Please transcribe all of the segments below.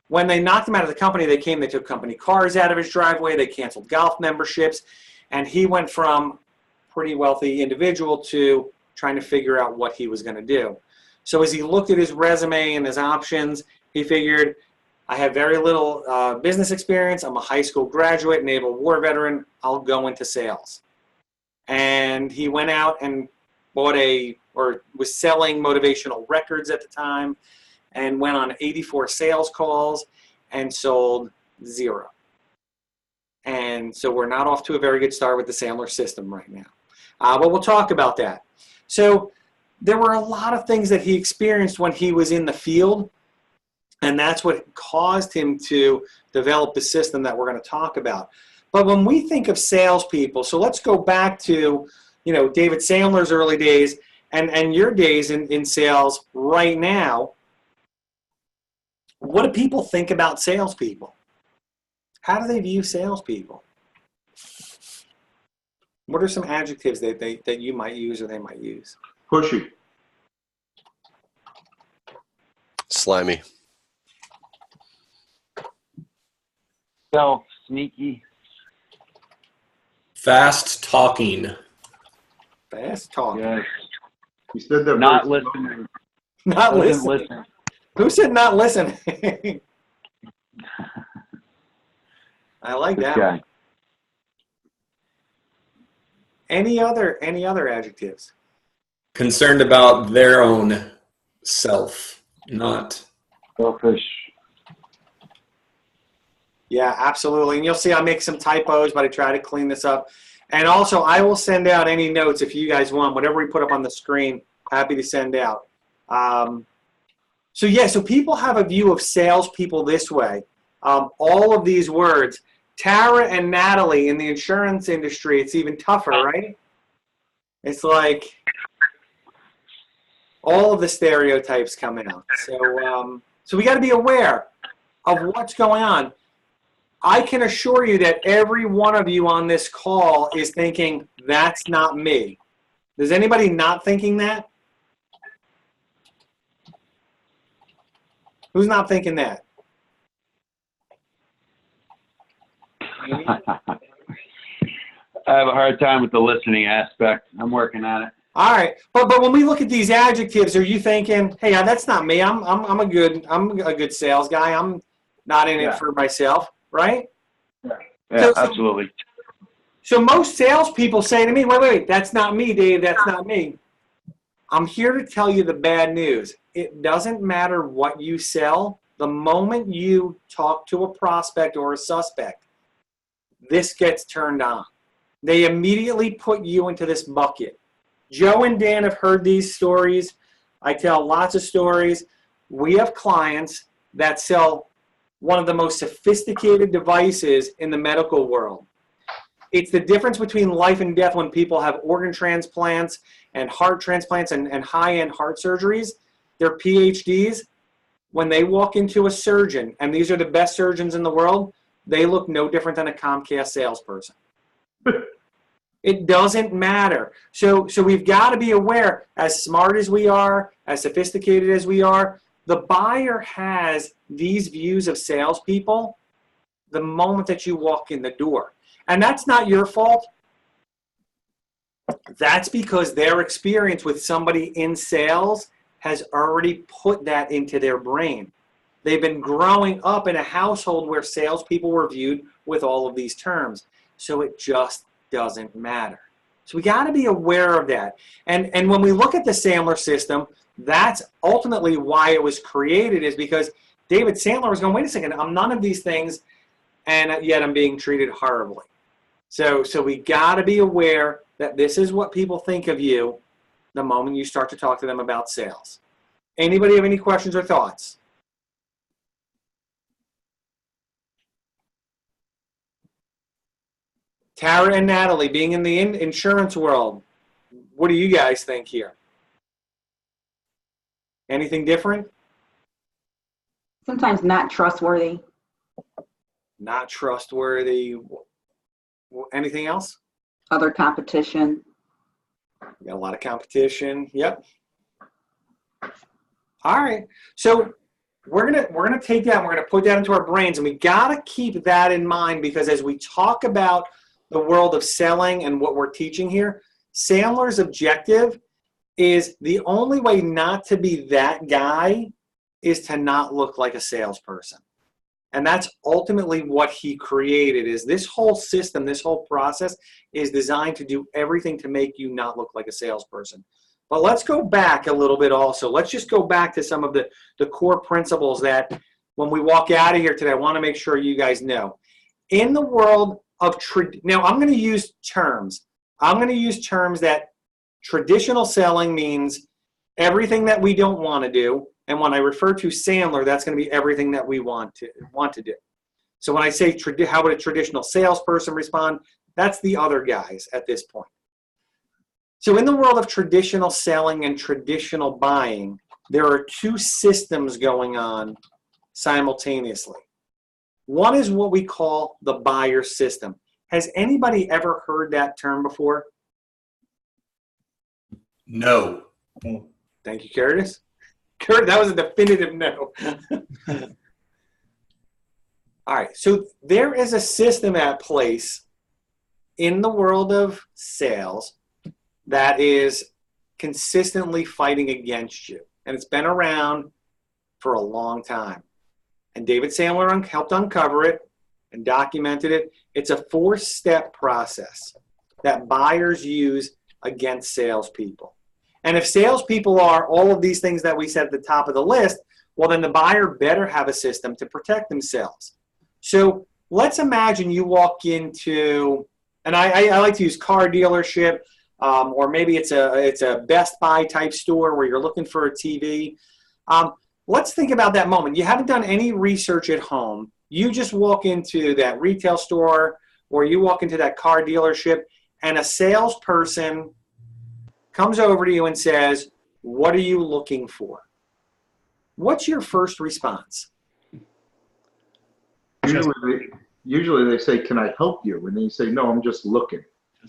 when they knocked him out of the company, they took company cars out of his driveway, they canceled golf memberships, and he went from pretty wealthy individual to trying to figure out what he was going to do. So as he looked at his resume and his options, he figured, I have very little business experience. I'm a high school graduate, naval war veteran. I'll go into sales. And he went out and was selling motivational records at the time, and went on 84 sales calls and sold 0. And so we're not off to a very good start with the Sandler system right now. But we'll talk about that. So there were a lot of things that he experienced when he was in the field, and that's what caused him to develop the system that we're going to talk about. But when we think of salespeople, so let's go back to, David Sandler's early days and your days in sales right now. What do people think about salespeople? How do they view salespeople? What are some adjectives that you might use or they might use? Pushy. Slimy. Stealth, sneaky. Fast talking. Fast talking. Yes. You said that. Not listening. Not listening. Listen. Who said not listening? I like that. Okay. Any other adjectives? Concerned about their own self, not. Selfish. Yeah, absolutely. And you'll see I make some typos, but I try to clean this up. And also, I will send out any notes if you guys want. Whatever we put up on the screen, happy to send out. So people have a view of salespeople this way. All of these words. Tara and Natalie in the insurance industry, it's even tougher, right? It's like all of the stereotypes come out. So we got to be aware of what's going on. I can assure you that every one of you on this call is thinking, that's not me. Is anybody not thinking that? Who's not thinking that? I have a hard time with the listening aspect. I'm working on it. All right, but when we look at these adjectives, are you thinking, "Hey, that's not me. I'm a good sales guy. I'm not in it for myself," right? Yeah, absolutely. So most salespeople say to me, "Wait, that's not me, Dave. That's not me." I'm here to tell you the bad news. It doesn't matter what you sell. The moment you talk to a prospect or a suspect, this gets turned on. They immediately put you into this bucket. Joe and Dan have heard these stories. I tell lots of stories. We have clients that sell one of the most sophisticated devices in the medical world. It's the difference between life and death when people have organ transplants and heart transplants and high-end heart surgeries. Their PhDs, when they walk into a surgeon, and these are the best surgeons in the world, they look no different than a Comcast salesperson. It doesn't matter. So we've got to be aware, as smart as we are, as sophisticated as we are, the buyer has these views of salespeople the moment that you walk in the door. And that's not your fault. That's because their experience with somebody in sales has already put that into their brain. They've been growing up in a household where salespeople were viewed with all of these terms. So it just doesn't matter. So we got to be aware of that. And when we look at the Sandler system, that's ultimately why it was created, is because David Sandler was going, wait a second, I'm none of these things, and yet I'm being treated horribly. So we got to be aware that this is what people think of you the moment you start to talk to them about sales. Anybody have any questions or thoughts? Tara and Natalie, being in the insurance world, what do you guys think here? Anything different? Sometimes not trustworthy. Not trustworthy. Anything else? Other competition. We got a lot of competition. Yep. All right. So we're gonna take that and we're gonna put that into our brains, and we gotta keep that in mind, because as we talk about the world of selling and what we're teaching here, Sandler's objective is the only way not to be that guy is to not look like a salesperson. And that's ultimately what he created. Is this whole system, this whole process is designed to do everything to make you not look like a salesperson. But let's go back a little bit also. Let's just go back to some of the core principles that when we walk out of here today, I want to make sure you guys know. In the world of, now I'm going to use terms. I'm going to use terms that traditional selling means everything that we don't want to do. And when I refer to Sandler, that's going to be everything that we want to do. So when I say how would a traditional salesperson respond, that's the other guys at this point. So in the world of traditional selling and traditional buying, there are two systems going on simultaneously. One is what we call the buyer system. Has anybody ever heard that term before? No. Thank you, Curtis. Kurt, that was a definitive no. All right, so there is a system at place in the world of sales that is consistently fighting against you. And it's been around for a long time. And David Sandler helped uncover it and documented it. It's a 4-step process that buyers use against salespeople. And if salespeople are all of these things that we said at the top of the list, well, then the buyer better have a system to protect themselves. So let's imagine you walk into, and I like to use car dealership, or maybe it's a Best Buy type store where you're looking for a TV. Let's think about that moment. You haven't done any research at home. You just walk into that retail store or you walk into that car dealership, and a salesperson comes over to you and says, "What are you looking for?" What's your first response? Usually they say, "Can I help you?" And then you say, "No, I'm just looking."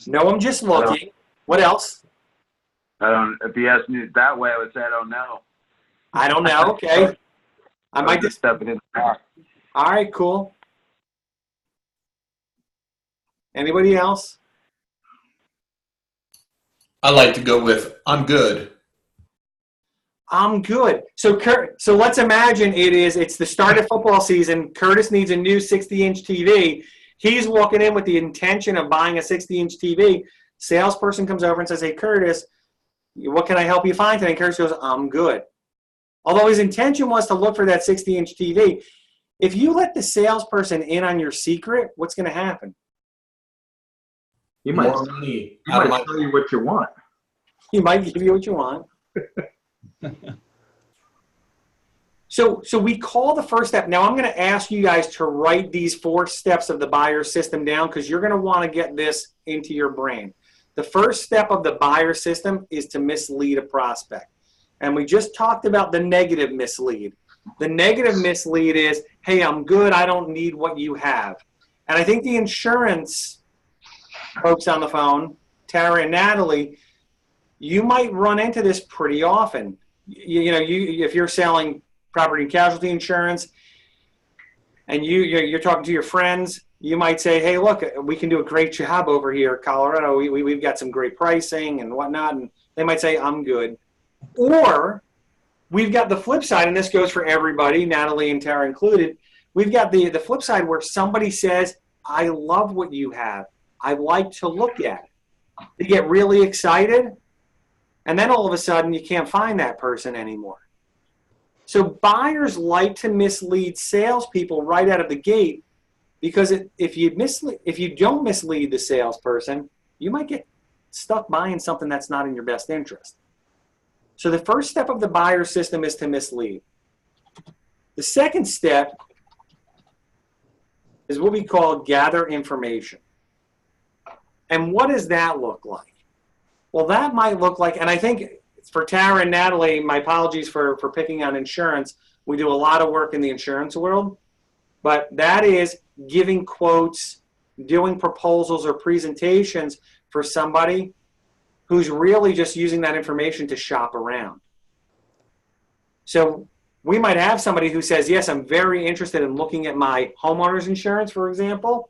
No, I'm just looking. What else? I don't. If he asked me that way, I would say I don't know. I don't know. Okay. I might just step it in the car. All right, cool. Anybody else? I like to go with, I'm good. I'm good. So let's imagine it's the start of football season. Curtis needs a new 60-inch TV. He's walking in with the intention of buying a 60-inch TV. Salesperson comes over and says, "Hey, Curtis, what can I help you find today?" And Curtis goes, "I'm good." Although his intention was to look for that 60-inch TV. If you let the salesperson in on your secret, what's going to happen? He might More money. tell you what you want. He might give you what you want. So we call the first step. Now I'm going to ask you guys to write these 4 steps of the buyer system down, because you're going to want to get this into your brain. The first step of the buyer system is to mislead a prospect. And we just talked about the negative mislead. The negative mislead is, "Hey, I'm good. I don't need what you have." And I think the insurance folks on the phone, Tara and Natalie, you might run into this pretty often. If you're selling property and casualty insurance and you're talking to your friends, you might say, "Hey, look, we can do a great job over here in Colorado. We've got some great pricing and whatnot." And they might say, "I'm good." Or we've got the flip side, and this goes for everybody, Natalie and Tara included. We've got the flip side where somebody says, "I love what you have. I'd like to look at it." They get really excited, and then all of a sudden you can't find that person anymore. So buyers like to mislead salespeople right out of the gate, because if you don't mislead the salesperson, you might get stuck buying something that's not in your best interest. So the first step of the buyer system is to mislead. The second step is what we call gather information. And what does that look like? Well, that might look like, and I think for Tara and Natalie, my apologies for picking on insurance. We do a lot of work in the insurance world, but that is giving quotes, doing proposals or presentations for somebody who's really just using that information to shop around. So we might have somebody who says, yes, I'm very interested in looking at my homeowner's insurance, for example.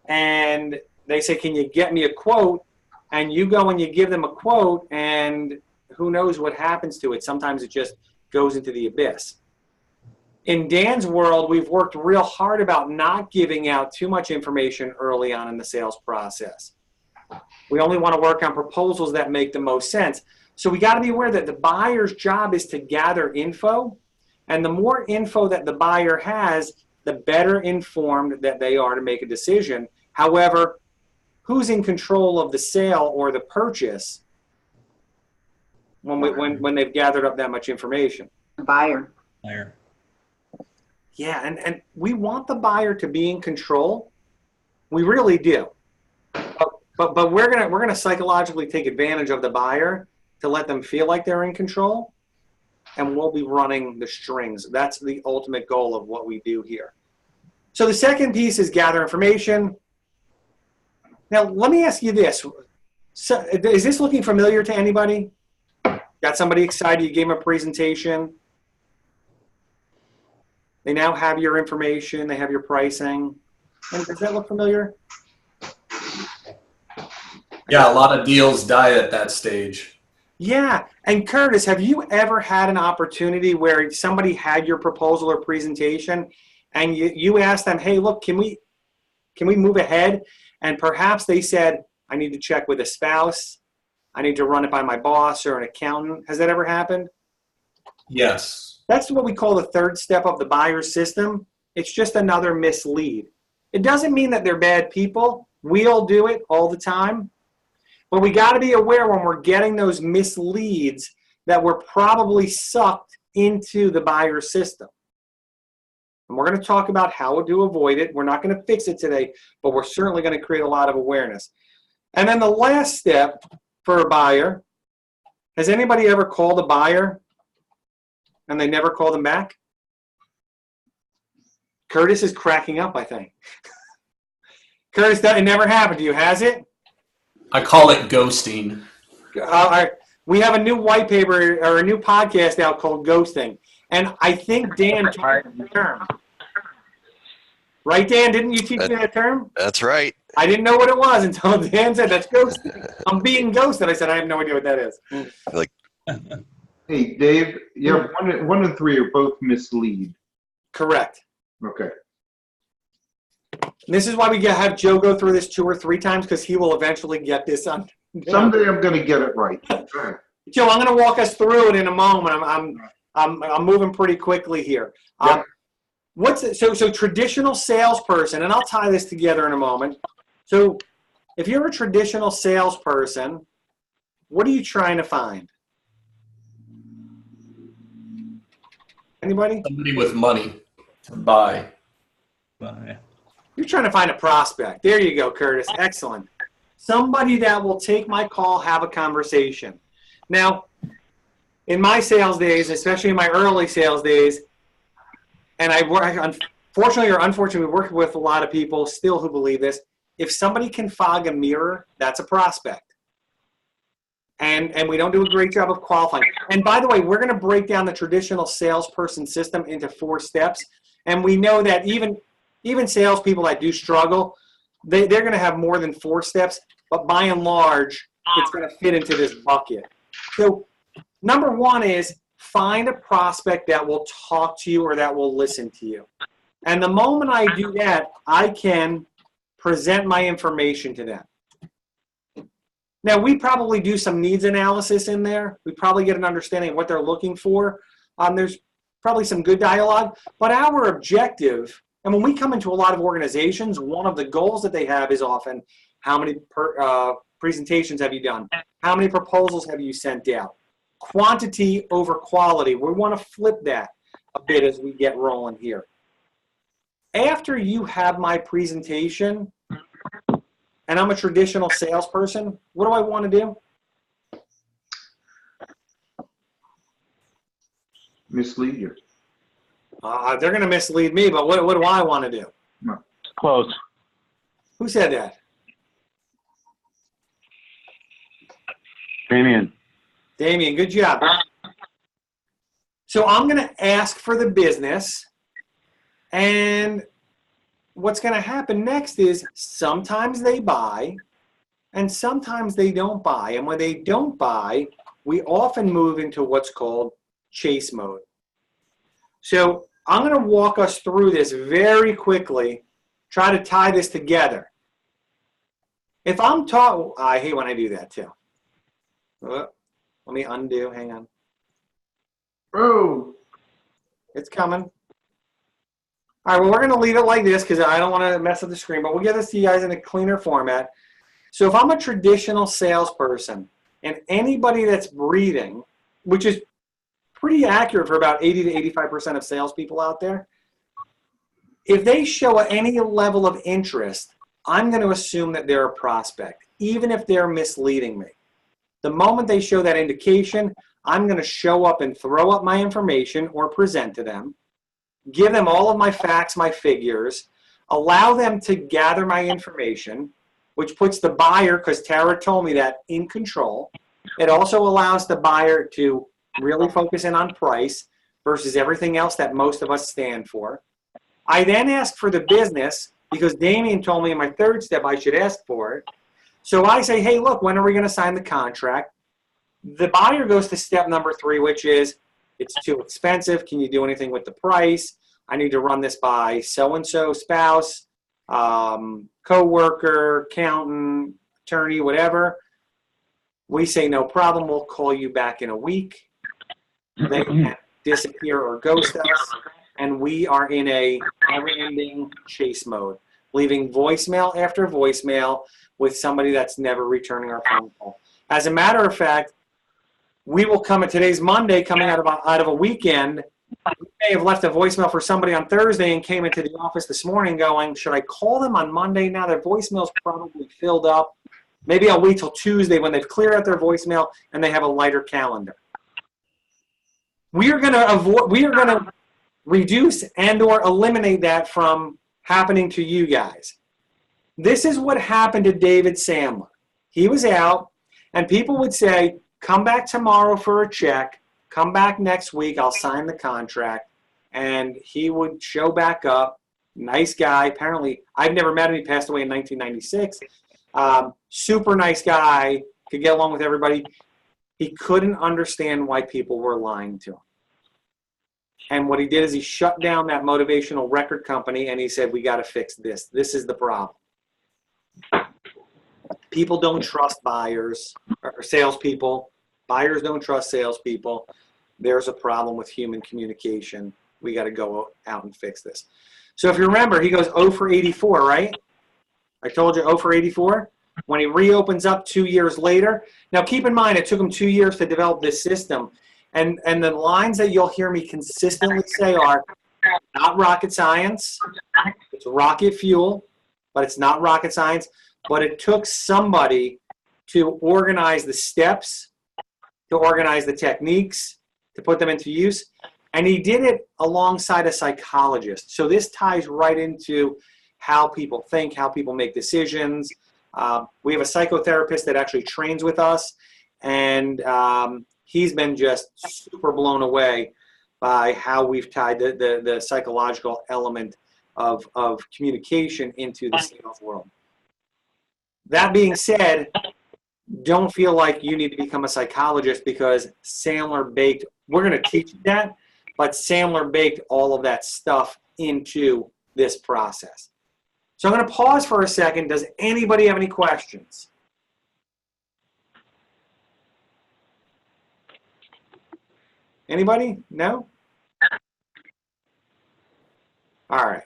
And they say, can you get me a quote? And you go and you give them a quote, and who knows what happens to it. Sometimes it just goes into the abyss. In Dan's world, we've worked real hard about not giving out too much information early on in the sales process. We only want to work on proposals that make the most sense. So we got to be aware that the buyer's job is to gather info, and the more info that the buyer has, the better informed that they are to make a decision. However, who's in control of the sale or the purchase when they've gathered up that much information? Buyer. Yeah, and we want the buyer to be in control. We really do. But we're gonna psychologically take advantage of the buyer to let them feel like they're in control, and we'll be running the strings. That's the ultimate goal of what we do here. So the second piece is gather information. Now, let me ask you this. So, is this looking familiar to anybody? Got somebody excited, you gave them a presentation. They now have your information, they have your pricing. And does that look familiar? Yeah, a lot of deals die at that stage. Yeah, and Curtis, have you ever had an opportunity where somebody had your proposal or presentation and you asked them, hey, look, can we move ahead? And perhaps they said, I need to check with a spouse. I need to run it by my boss or an accountant. Has that ever happened? Yes. That's what we call the third step of the buyer's system. It's just another mislead. It doesn't mean that they're bad people. We all do it all the time. But we got to be aware when we're getting those misleads that we're probably sucked into the buyer system. And we're going to talk about how to avoid it. We're not going to fix it today, but we're certainly going to create a lot of awareness. And then the last step for a buyer, has anybody ever called a buyer and they never called them back? Curtis is cracking up, I think. Curtis, that it never happened to you, has it? I call it ghosting. We have a new white paper or a new podcast out called Ghosting. And I think Dan taught the term. Right, Dan? Didn't you teach me that term? That's right. I didn't know what it was until Dan said, that's ghosting. I'm being ghosted. I said, I have no idea what that is. Like, Hey, Dave, yeah, one and three are both mislead. Correct. Okay. And this is why we have Joe go through this 2 or 3 times, because he will eventually get this on. Someday I'm going to get it right. Joe, I'm going to walk us through it in a moment. I'm moving pretty quickly here. Yep. So traditional salesperson, and I'll tie this together in a moment. So if you're a traditional salesperson, what are you trying to find? Anybody? Somebody with money to buy. You're trying to find a prospect. There you go, Curtis. Excellent. Somebody that will take my call, have a conversation. Now, in my sales days, especially in my early sales days, and unfortunately or unfortunately, we work with a lot of people still who believe this. If somebody can fog a mirror, that's a prospect. And we don't do a great job of qualifying. And by the way, we're going to break down the traditional salesperson system into 4 steps. And we know that even salespeople that do struggle, they're going to have more than 4 steps. But by and large, it's going to fit into this bucket. So number 1 is find a prospect that will talk to you or that will listen to you. And the moment I do that, I can present my information to them. Now, we probably do some needs analysis in there. We probably get an understanding of what they're looking for. There's probably some good dialogue. But our objective, and when we come into a lot of organizations, one of the goals that they have is often how many presentations have you done? How many proposals have you sent out? Quantity over quality. We want to flip that a bit as we get rolling here. After you have my presentation, and I'm a traditional salesperson, what do I want to do? Mislead you. They're going to mislead me, but what do I want to do? Close. Who said that? Damien. Damien, good job. So I'm going to ask for the business, and what's going to happen next is sometimes they buy and sometimes they don't buy. And when they don't buy, we often move into what's called chase mode. So I'm going to walk us through this very quickly, try to tie this together. If I'm taught, I hate when I do that too. Let me undo, hang on. Oh, It's coming. All right, well, we're going to leave it like this because I don't want to mess up the screen, but we'll get this to you guys in a cleaner format. So if I'm a traditional salesperson and anybody that's breathing, which is pretty accurate for about 80 to 85% of salespeople out there, if they show any level of interest, I'm going to assume that they're a prospect, even if they're misleading me. The moment they show that indication, I'm going to show up and throw up my information or present to them, give them all of my facts, my figures, allow them to gather my information, which puts the buyer, because Tara told me that, in control. It also allows the buyer to really focus in on price versus everything else that most of us stand for. I then ask for the business because Damien told me in my third step I should ask for it. So I say, hey, look, when are we going to sign the contract? The buyer goes to step number 3, which is, it's too expensive. Can you do anything with the price? I need to run this by so-and-so spouse, co-worker, accountant, attorney, whatever. We say, no problem. We'll call you back in a week. They can disappear or ghost us, and we are in a never-ending chase mode, leaving voicemail after voicemail with somebody that's never returning our phone call. As a matter of fact, we will come at today's Monday, coming out of a weekend. We may have left a voicemail for somebody on Thursday and came into the office this morning going, should I call them on Monday now? Their voicemail's probably filled up. Maybe I'll wait till Tuesday when they've cleared out their voicemail and they have a lighter calendar. We are going to reduce and or eliminate that from happening to you guys. This is what happened to David Sandler. He was out, and people would say, come back tomorrow for a check. Come back next week. I'll sign the contract. And he would show back up. Nice guy. Apparently, I've never met him. He passed away in 1996. Super nice guy. Could get along with everybody. He couldn't understand why people were lying to him. And what he did is he shut down that motivational record company, and he said, we got to fix this. This is the problem. People don't trust buyers or salespeople. Buyers don't trust salespeople. There's a problem with human communication. We got to go out and fix this. So if you remember, he goes 0 for 84, right? I told you 0 for 84. When he reopens up 2 years later. Now keep in mind, it took him 2 years to develop this system. And the lines that you'll hear me consistently say are, not rocket science. It's rocket fuel, but it's not rocket science. But it took somebody to organize the steps, to organize the techniques, to put them into use. And he did it alongside a psychologist. So this ties right into how people think, how people make decisions. We have a psychotherapist that actually trains with us, and he's been just super blown away by how we've tied the psychological element of communication into the sales world. That being said, don't feel like you need to become a psychologist because Sandler baked, we're going to teach you that, but Sandler baked all of that stuff into this process. So I'm going to pause for a second. Does anybody have any questions? Anybody? No? All right.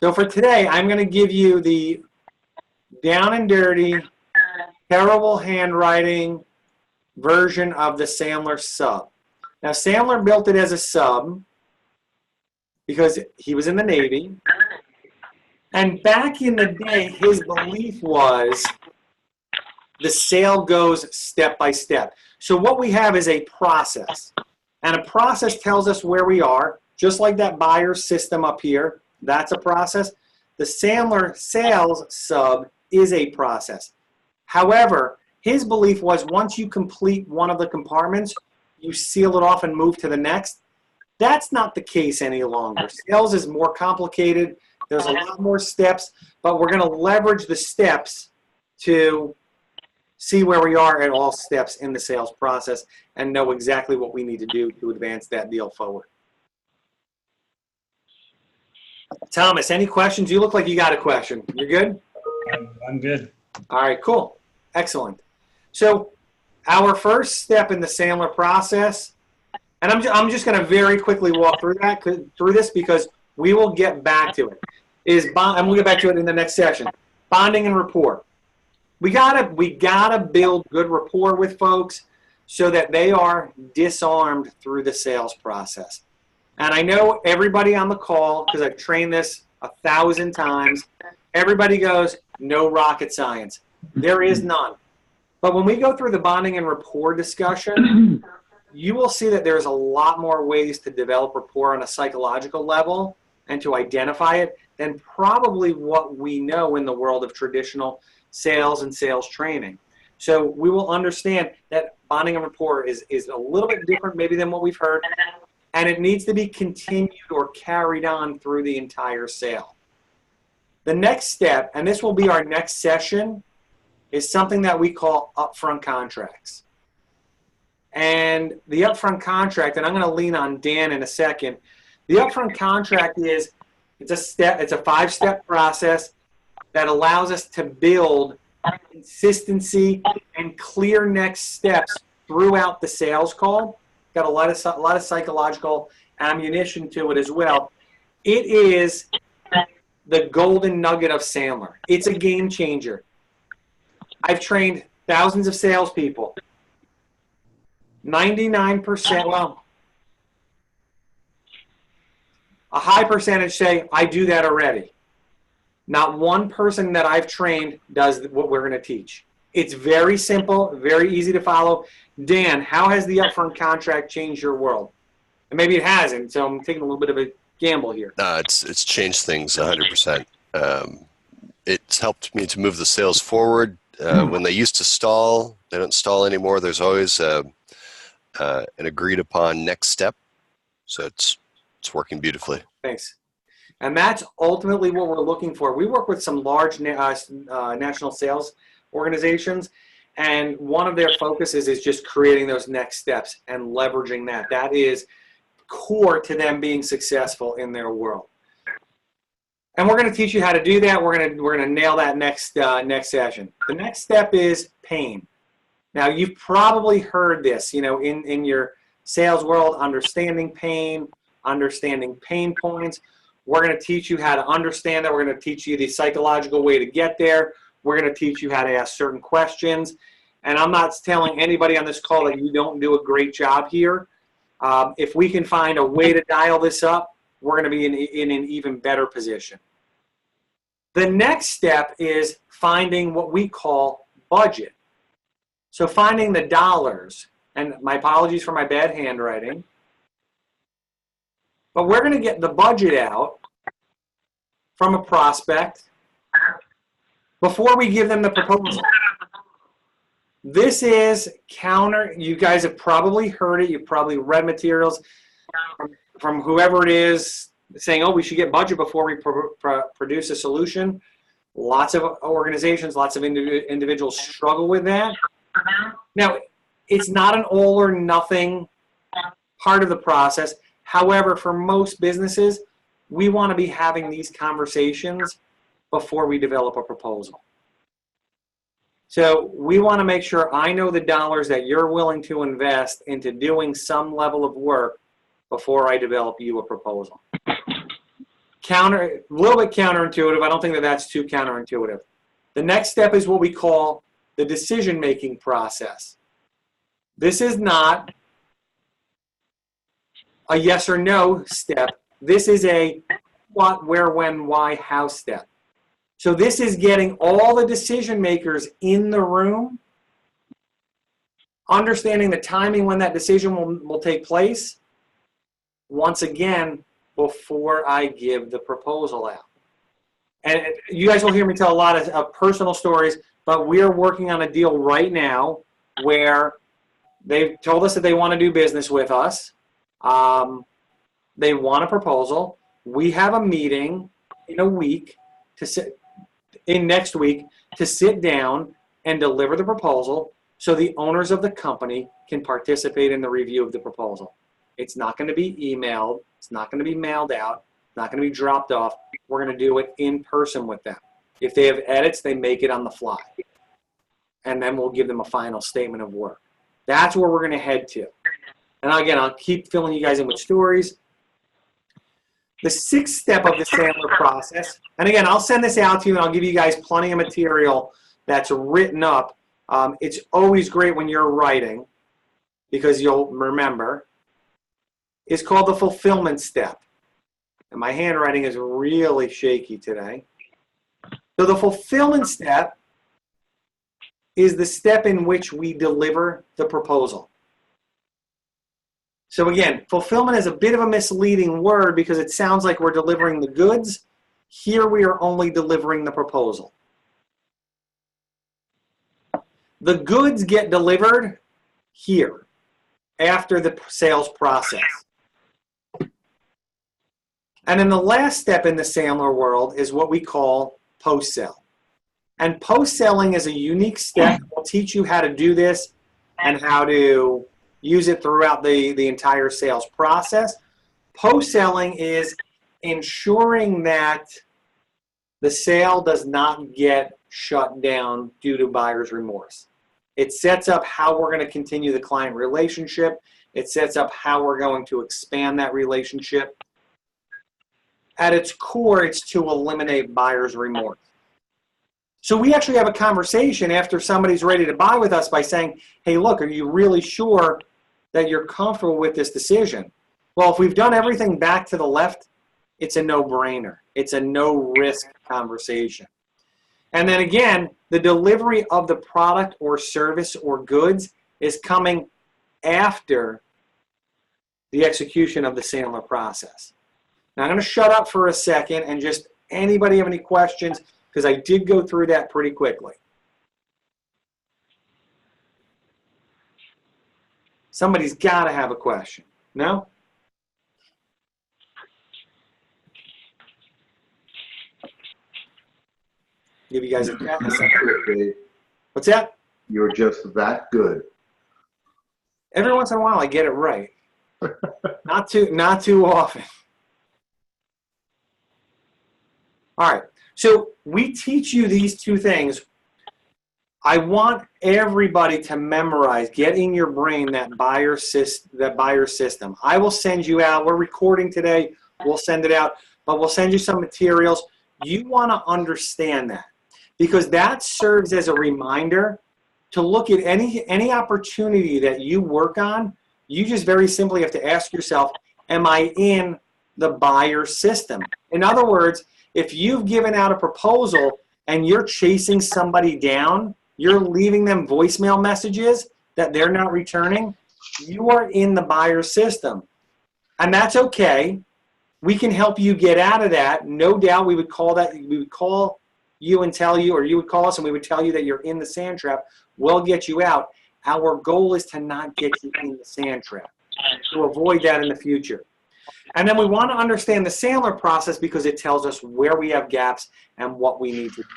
So for today, I'm going to give you the down and dirty, terrible handwriting version of the Sandler sub. Now, Sandler built it as a sub because he was in the Navy. And back in the day, his belief was the sale goes step by step. So what we have is a process. And a process tells us where we are, just like that buyer system up here. That's a process. The Sandler sales sub is a process. However, his belief was once you complete one of the compartments, you seal it off and move to the next. That's not the case any longer. Sales is more complicated. There's a lot more steps, but we're going to leverage the steps to see where we are at all steps in the sales process and know exactly what we need to do to advance that deal forward. Thomas, any questions? You look like you got a question. You're good? I'm good. All right, cool. Excellent. So our first step in the Sandler process, and I'm just going to very quickly walk through this because we will get back to it, and we'll get back to it in the next session. Bonding and rapport. We gotta build good rapport with folks so that they are disarmed through the sales process. And I know everybody on the call, because I've trained this 1,000 times, everybody goes, no rocket science. There is none. But when we go through the bonding and rapport discussion, you will see that there's a lot more ways to develop rapport on a psychological level and to identify it than probably what we know in the world of traditional sales and sales training. So we will understand that bonding and rapport is a little bit different maybe than what we've heard, and it needs to be continued or carried on through the entire sale. The next step, and this will be our next session, is something that we call upfront contracts. And the upfront contract, and I'm going to lean on Dan in a second, the upfront contract it's a 5-step process that allows us to build consistency and clear next steps throughout the sales call. Got a lot of psychological ammunition to it as well. It is the golden nugget of Sandler. It's a game changer. I've trained thousands of salespeople. 99%, well, a high percentage say, I do that already. Not one person that I've trained does what we're going to teach. It's very simple, very easy to follow. Dan, how has the upfront contract changed your world? And maybe it hasn't, so I'm taking a little bit of a gamble here. It's changed things 100%. It's helped me to move the sales forward. When they used to stall, they don't stall anymore. There's always an agreed upon next step. So it's working beautifully. Thanks. And that's ultimately what we're looking for. We work with some large national sales organizations, and one of their focuses is just creating those next steps and leveraging that. That is core to them being successful in their world. And we're going to teach you how to do that. We're going to nail that next session. The next step is pain. Now, you've probably heard this, in your sales world, understanding pain points. We're going to teach you how to understand that. We're going to teach you the psychological way to get there. We're going to teach you how to ask certain questions. And I'm not telling anybody on this call that you don't do a great job here. If we can find a way to dial this up, we're going to be in an even better position. The next step is finding what we call budget. So finding the dollars, and my apologies for my bad handwriting, but we're going to get the budget out from a prospect before we give them the proposal. This is counter. You guys have probably heard it. You've probably read materials from whoever it is saying, oh, we should get budget before we produce a solution. Lots of organizations, lots of individuals struggle with that. Now, it's not an all or nothing part of the process. However, for most businesses, we want to be having these conversations before we develop a proposal. So we want to make sure I know the dollars that you're willing to invest into doing some level of work before I develop you a proposal. A little bit counterintuitive. I don't think that that's too counterintuitive. The next step is what we call the decision-making process. This is not a yes or no step. This is a what, where, when, why, how step. So this is getting all the decision makers in the room, understanding the timing when that decision will take place, once again, before I give the proposal out. And you guys will hear me tell a lot of personal stories, but we are working on a deal right now where They've told us that they want to do business with us. They want a proposal. We have a meeting in a week next week to sit down and deliver the proposal so the owners of the company can participate in the review of the proposal. It's not going to be emailed. It's not going to be mailed out. It's not going to be dropped off. We're going to do it in person with them. If they have edits, they make it on the fly. And then we'll give them a final statement of work. That's where we're going to head to. And again, I'll keep filling you guys in with stories. The sixth step of the Sandler process, and again, I'll send this out to you and I'll give you guys plenty of material that's written up. It's always great when you're writing because you'll remember. It's called the fulfillment step. And my handwriting is really shaky today. So the fulfillment step is the step in which we deliver the proposal. So again, fulfillment is a bit of a misleading word because it sounds like we're delivering the goods. Here we are only delivering the proposal. The goods get delivered here after the sales process. And then the last step in the Sandler world is what we call post-sell. And post-selling is a unique step. We'll teach you how to do this and how to use it throughout the entire sales process. Post-selling is ensuring that the sale does not get shut down due to buyer's remorse. It sets up how we're going to continue the client relationship. It sets up how we're going to expand that relationship. At its core, it's to eliminate buyer's remorse. So we actually have a conversation after somebody's ready to buy with us by saying, hey, look, are you really sure that you're comfortable with this decision? Well, if we've done everything back to the left, it's a no-brainer. It's a no-risk conversation. And then again, the delivery of the product or service or goods is coming after the execution of the Sandler process. Now I'm going to shut up for a second and just anybody have any questions because I did go through that pretty quickly. Somebody's got to have a question. No? Give you guys a second. What's that? You're just that good. Every once in a while I get it right. Not too often. All right. So we teach you these two things. I want everybody to memorize, get in your brain that buyer system. I will send you out. We're recording today. We'll send it out, but we'll send you some materials. You want to understand that because that serves as a reminder to look at any opportunity that you work on. You just very simply have to ask yourself, am I in the buyer system? In other words, if you've given out a proposal and you're chasing somebody down, you're leaving them voicemail messages that they're not returning, you are in the buyer system. And that's okay. We can help you get out of that. No doubt we would call you and tell you, or you would call us and we would tell you that you're in the sand trap. We'll get you out. Our goal is to not get you in the sand trap, to avoid that in the future. And then we want to understand the Sandler process because it tells us where we have gaps and what we need to do.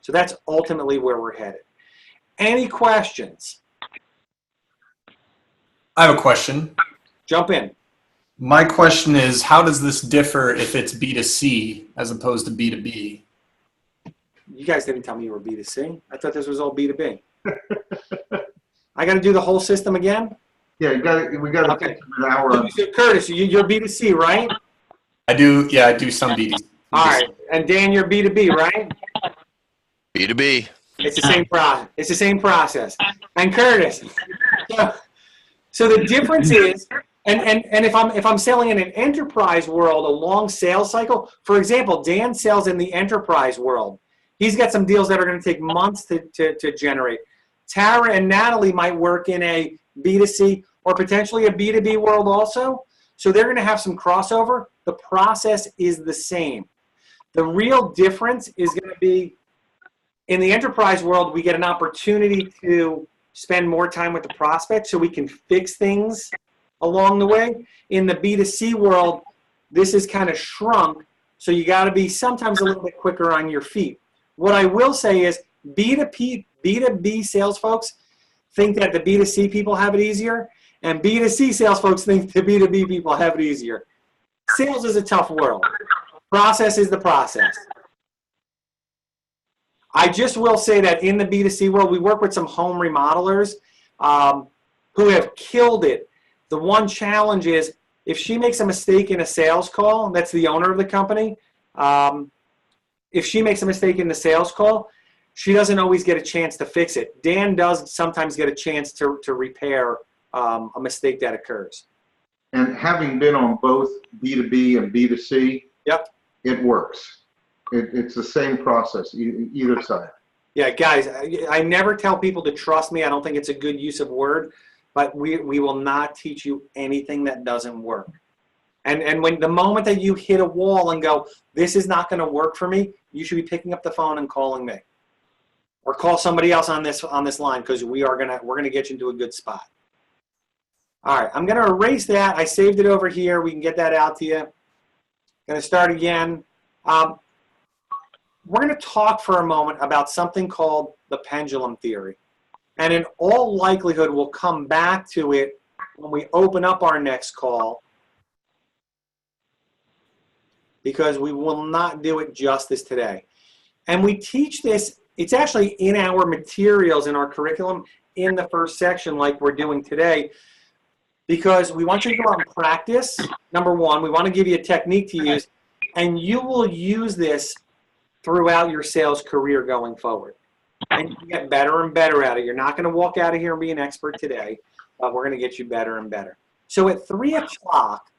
So that's ultimately where we're headed. Any questions? I have a question. Jump in. My question is, how does this differ if it's B2C as opposed to B2B? You guys didn't tell me you were B2C. I thought this was all B2B. I got to do the whole system again? Yeah, we got to Okay. take an hour. So Curtis, you're B2C, right? I do some B2C. All right. And Dan, you're B2B, right? B2B. It's the same process. It's the same process. And Curtis, so the difference is, and if I'm selling in an enterprise world, a long sales cycle. For example, Dan sells in the enterprise world. He's got some deals that are going to take months to generate. Tara and Natalie might work in a B2C or potentially a B2B world also. So they're going to have some crossover. The process is the same. The real difference is going to be in the enterprise world, we get an opportunity to spend more time with the prospect so we can fix things along the way. In the B2C world, this is kind of shrunk, so you got to be sometimes a little bit quicker on your feet. What I will say is B2B sales folks think that the B2C people have it easier, and B2C sales folks think the B2B people have it easier. Sales is a tough world. Process is the process. I just will say that in the B2C world, we work with some home remodelers who have killed it. The one challenge is if she makes a mistake in a sales call, that's the owner of the company, if she makes a mistake in the sales call, she doesn't always get a chance to fix it. Dan does sometimes get a chance to repair a mistake that occurs. And having been on both B2B and B2C, Yep. it works. It's the same process, either side. Yeah, guys, I never tell people to trust me. I don't think it's a good use of word, but we will not teach you anything that doesn't work. And when the moment that you hit a wall and go, this is not going to work for me, you should be picking up the phone and calling me, or call somebody else on this line, because we're gonna get you into a good spot. All right, I'm gonna erase that. I saved it over here. We can get that out to you. Gonna start again. We're going to talk for a moment about something called the pendulum theory. And in all likelihood, we'll come back to it when we open up our next call, because we will not do it justice today. And we teach this, it's actually in our materials, in our curriculum, in the first section like we're doing today, because we want you to go out and practice. Number one, we want to give you a technique to use, and you will use this throughout your sales career going forward. And you get better and better at it. You're not going to walk out of here and be an expert today, but we're going to get you better and better. So at 3 o'clock,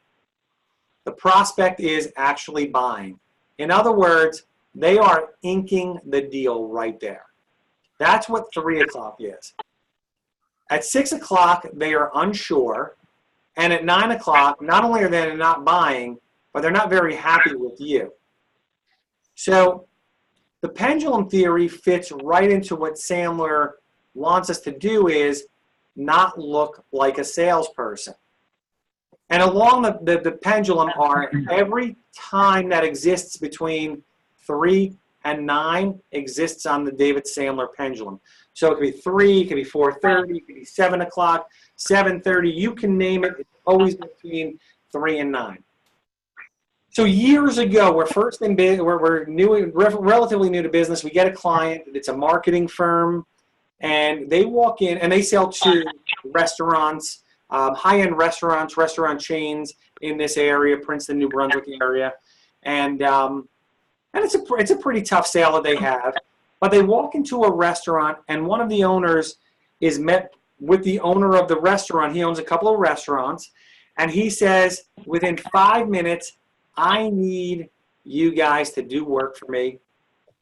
the prospect is actually buying. In other words, they are inking the deal right there. That's what 3 o'clock is. At 6 o'clock, they are unsure. And at 9 o'clock, not only are they not buying, but they're not very happy with you. So the pendulum theory fits right into what Sandler wants us to do, is not look like a salesperson. And along the pendulum are every time that exists between 3 and 9 exists on the David Sandler pendulum. So it could be 3, it could be 4:30, it could be 7 o'clock, 7:30, you can name it. It's always between 3 and 9. So years ago, we're first in business, we're new, relatively new to business. We get a client, it's a marketing firm, and they walk in and they sell to restaurants, high-end restaurants, restaurant chains in this area, Princeton, New Brunswick area, and it's a pretty tough sale that they have. But they walk into a restaurant, and one of the owners is met with the owner of the restaurant. He owns a couple of restaurants, and he says, within 5 minutes, I need you guys to do work for me.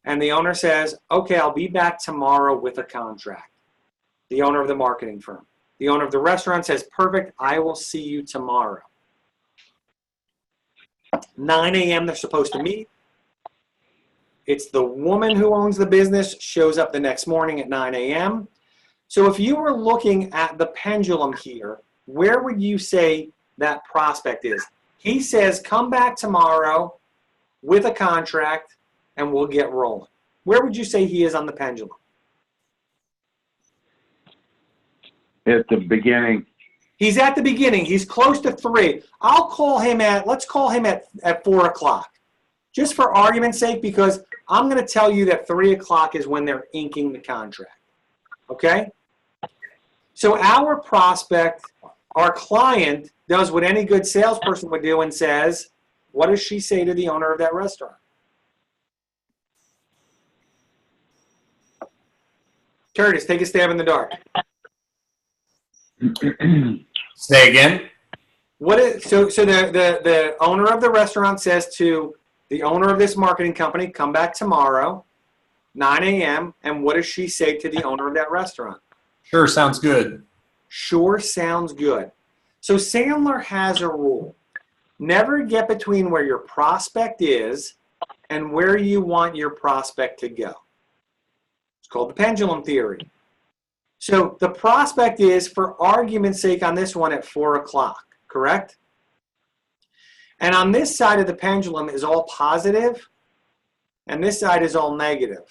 And the owner says, okay, I'll be back tomorrow with a contract. The owner of the marketing firm. The owner of the restaurant says, perfect, I will see you tomorrow. 9 a.m. they're supposed to meet. It's the woman who owns the business, shows up the next morning at 9 a.m. So if you were looking at the pendulum here, where would you say that prospect is? He says, come back tomorrow with a contract and we'll get rolling. Where would you say he is on the pendulum? At the beginning. He's at the beginning. He's close to 3. Let's call him at 4 o'clock. Just for argument's sake, because I'm going to tell you that 3 o'clock is when they're inking the contract. Okay? So our prospect, our client, does what any good salesperson would do and says, what does she say to the owner of that restaurant? Curtis, take a stab in the dark. Say again. So the owner of the restaurant says to the owner of this marketing company, come back tomorrow, 9 a.m., and what does she say to the owner of that restaurant? Sure, sounds good. Sure sounds good. So Sandler has a rule. Never get between where your prospect is and where you want your prospect to go. It's called the pendulum theory. So the prospect is, for argument's sake, on this one at 4 o'clock, correct? And on this side of the pendulum is all positive, and this side is all negative.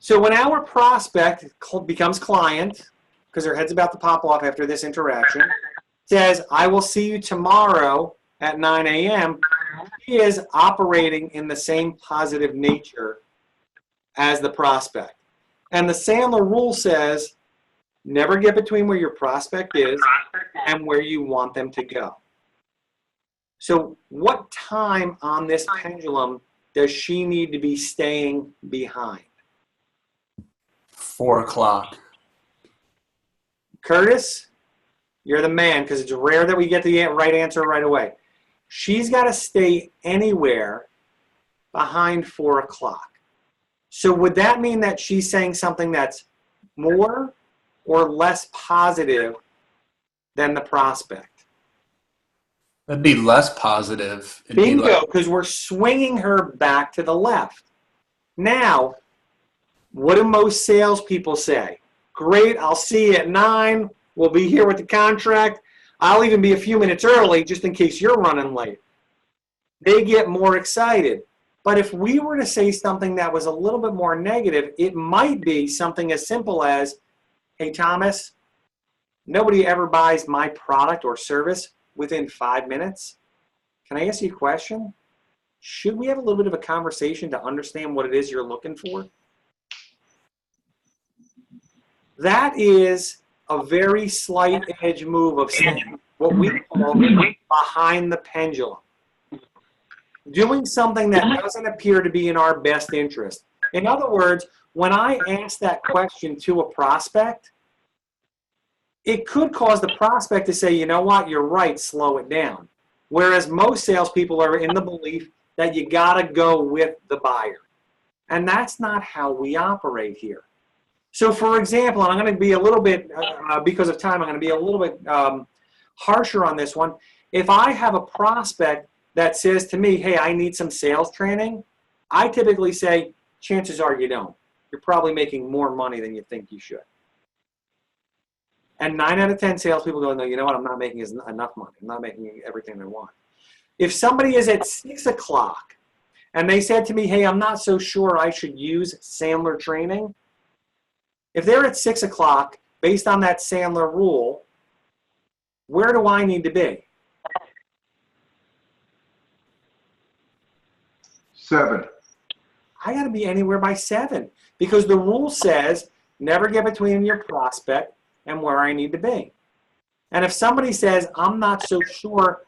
So when our prospect becomes client, because their head's about to pop off after this interaction, says, I will see you tomorrow at 9 a.m., he is operating in the same positive nature as the prospect. And the Sandler rule says, never get between where your prospect is and where you want them to go. So what time on this pendulum does she need to be staying behind? 4 o'clock. Curtis, you're the man, because it's rare that we get the right answer right away. She's got to stay anywhere behind 4 o'clock. So would that mean that she's saying something that's more or less positive than the prospect? That'd be less positive. It'd be Bingo, like, because we're swinging her back to the left. Now, what do most salespeople say? Great, I'll see you at 9. We'll be here with the contract. I'll even be a few minutes early just in case you're running late. They get more excited. But if we were to say something that was a little bit more negative, it might be something as simple as, hey, Thomas, nobody ever buys my product or service within 5 minutes. Can I ask you a question? Should we have a little bit of a conversation to understand what it is you're looking for? That is a very slight edge move of saying what we call behind the pendulum. Doing something that doesn't appear to be in our best interest. In other words, when I ask that question to a prospect, it could cause the prospect to say, you know what, you're right, slow it down. Whereas most salespeople are in the belief that you got to go with the buyer. And that's not how we operate here. So for example, and I'm going to be a little bit, because of time, I'm going to be a little bit harsher on this one. If I have a prospect that says to me, hey, I need some sales training, I typically say, chances are you don't. You're probably making more money than you think you should. And 9 out of 10 salespeople go, no, you know what, I'm not making enough money. I'm not making everything I want. If somebody is at 6 o'clock and they said to me, hey, I'm not so sure I should use Sandler training, if they're at 6 o'clock, based on that Sandler rule, where do I need to be? 7. I got to be anywhere by 7 because the rule says never get between your prospect and where I need to be. And if somebody says, I'm not so sure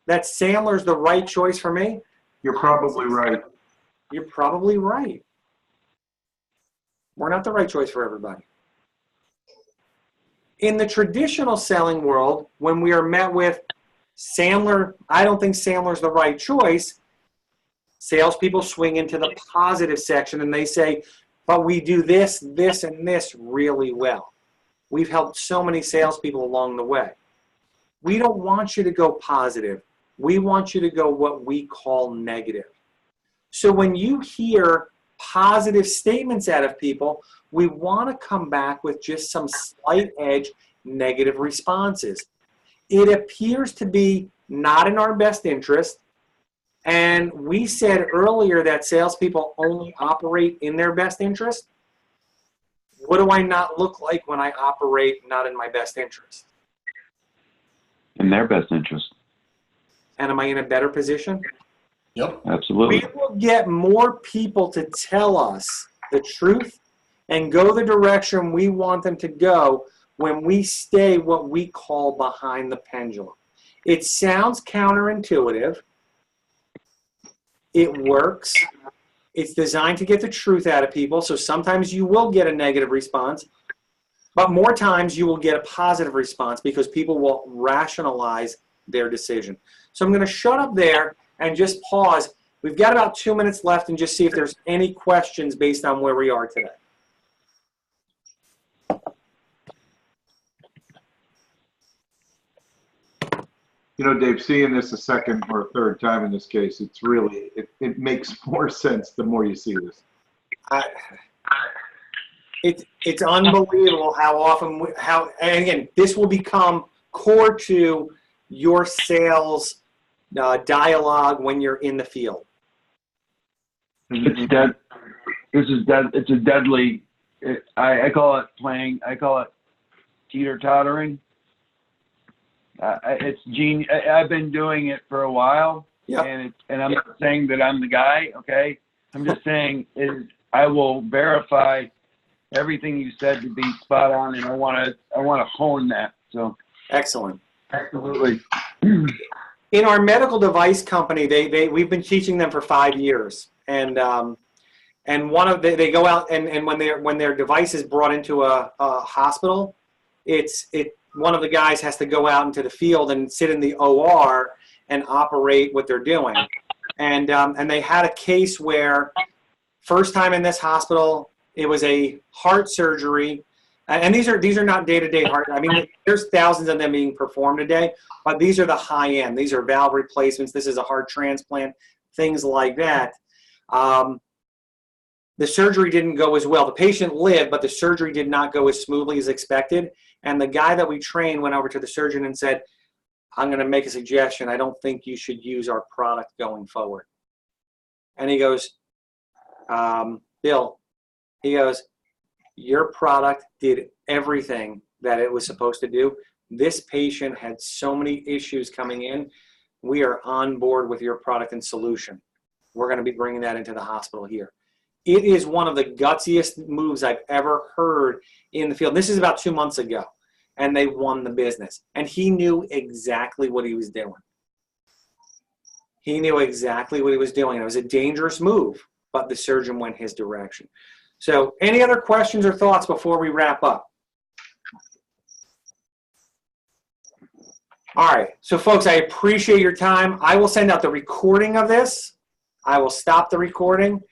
that Sandler's the right choice for me, You're probably right. you're probably right. We're not the right choice for everybody. In the traditional selling world, when we are met with Sandler, I don't think Sandler's the right choice, salespeople swing into the positive section and they say, but we do this, this, and this really well. We've helped so many salespeople along the way. We don't want you to go positive. We want you to go what we call negative. So when you hear positive statements out of people, we want to come back with just some slight edge negative responses. It appears to be not in our best interest. And we said earlier that salespeople only operate in their best interest. What do I not look like when I operate not in my best interest? In their best interest. And am I in a better position? yep. Absolutely. We will get more people to tell us the truth and go the direction we want them to go when we stay what we call behind the pendulum. It sounds counterintuitive. It works. It's designed to get the truth out of people. So sometimes you will get a negative response, but more times you will get a positive response because people will rationalize their decision. So I'm going to shut up there and just pause. We've got about 2 minutes left and just see if there's any questions based on where we are today. You know, Dave, seeing this a second or a third time in this case, it's really, it makes more sense the more you see this. It's unbelievable how often, and again, this will become core to your sales dialogue when you're in the field. It's dead. This is dead. It's a deadly. I call it playing. I call it teeter-tottering. It's genius. I've been doing it for a while, and I'm not saying that I'm the guy. Okay, I'm just saying I will verify everything you said to be spot on, and I want to hone that. So excellent. Absolutely. In our medical device company, we've been teaching them for 5 years, and they go out and when their device is brought into a hospital, one of the guys has to go out into the field and sit in the OR and operate what they're doing, and they had a case where first time in this hospital, it was a heart surgery. And these are not day-to-day heart. I mean, there's thousands of them being performed a day, but these are the high-end. These are valve replacements. This is a heart transplant, things like that. The surgery didn't go as well. The patient lived, but the surgery did not go as smoothly as expected. And the guy that we trained went over to the surgeon and said, I'm going to make a suggestion. I don't think you should use our product going forward. And he goes, Bill, he goes, your product did everything that it was supposed to do. This patient had so many issues coming in. We are on board with your product and solution. We're going to be bringing that into the hospital here. It is one of the gutsiest moves I've ever heard in the field. This is about 2 months ago, and they won the business. And he knew exactly what he was doing. He knew exactly what he was doing. It was a dangerous move, but the surgeon went his direction. So any other questions or thoughts before we wrap up? All right. So, folks, I appreciate your time. I will send out the recording of this. I will stop the recording.